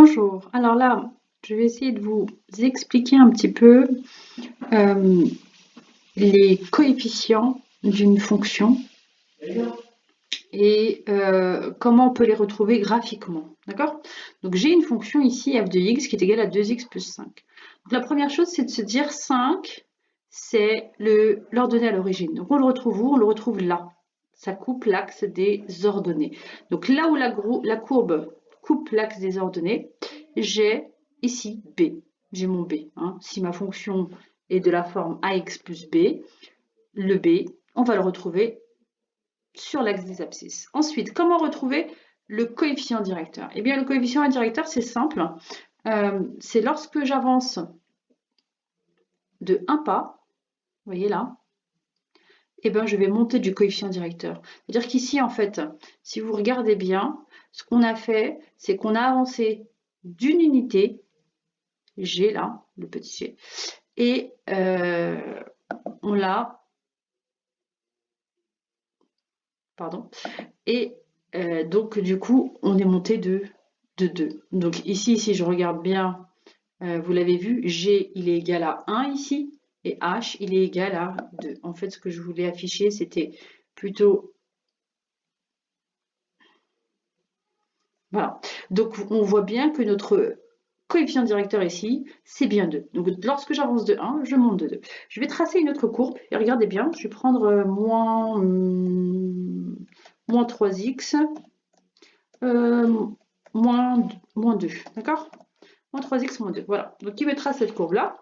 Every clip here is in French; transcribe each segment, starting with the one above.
Bonjour, alors là, je vais essayer de vous expliquer un petit peu euh, les coefficients d'une fonction et comment on peut les retrouver graphiquement, d'accord? Donc j'ai une fonction ici f de x qui est égale à 2x plus 5. Donc, la première chose, c'est de se dire 5, c'est l'ordonnée à l'origine. Donc on le retrouve où? On le retrouve là. Ça coupe l'axe des ordonnées. Donc là où la courbe coupe l'axe des ordonnées, j'ai ici b. J'ai mon b. Hein. Si ma fonction est de la forme ax plus b, le b, on va le retrouver sur l'axe des abscisses. Ensuite, comment retrouver le coefficient directeur? Eh bien, le coefficient directeur, c'est simple. C'est lorsque j'avance de un pas, vous voyez là, eh ben, je vais monter du coefficient directeur. C'est-à-dire qu'ici, en fait, si vous regardez bien, ce qu'on a fait, c'est qu'on a avancé d'une unité, g là, le petit g, et on l'a, pardon, et donc du coup, on est monté de 2. Donc ici, si je regarde bien, vous l'avez vu, g, il est égal à 1 ici, et h, il est égal à 2. En fait, ce que je voulais afficher, c'était plutôt... Voilà. Donc, on voit bien que notre coefficient directeur ici, c'est bien 2. Donc, lorsque j'avance de 1, je monte de 2. Je vais tracer une autre courbe, et regardez bien, je vais prendre moins 3x, moins 2, d'accord? Moins 3x moins 2, voilà. Donc, qui me trace cette courbe-là?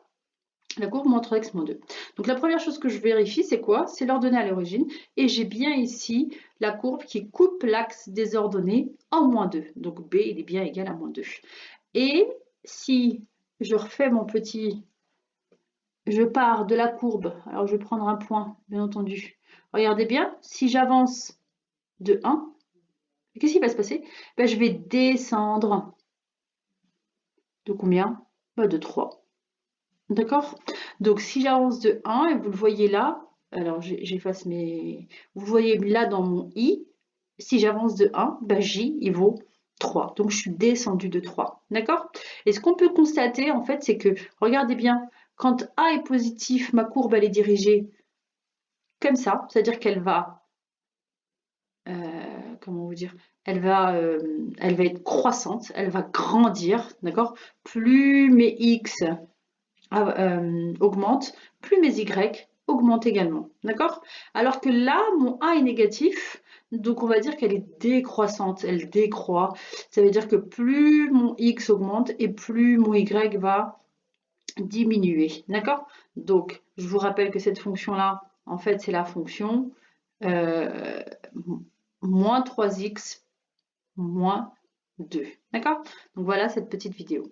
La courbe moins 3x moins 2. Donc, la première chose que je vérifie, c'est quoi? C'est l'ordonnée à l'origine. Et j'ai bien ici la courbe qui coupe l'axe des ordonnées en moins 2. Donc, b, il est bien égal à moins 2. Et si je refais mon petit... Je pars de la courbe. Alors, je vais prendre un point, bien entendu. Regardez bien, si j'avance de 1, qu'est-ce qui va se passer? Ben, je vais descendre de combien? Ben, de 3. D'accord? Donc, si j'avance de 1, et vous le voyez là, alors j'efface mes... Vous voyez là dans mon i, si j'avance de 1, ben j, il vaut 3. Donc, je suis descendue de 3. D'accord? Et ce qu'on peut constater, en fait, c'est que, regardez bien, quand a est positif, ma courbe, elle est dirigée comme ça, c'est-à-dire qu'elle va... comment vous dire? Elle va être croissante, elle va grandir, d'accord? Plus mes x augmente, plus mes y augmentent également. D'accord? Alors que là, mon A est négatif, donc on va dire qu'elle est décroissante, elle décroît. Ça veut dire que plus mon X augmente et plus mon Y va diminuer. D'accord? Donc, je vous rappelle que cette fonction-là, en fait, c'est la fonction euh, moins 3x moins 2. D'accord? Donc voilà cette petite vidéo.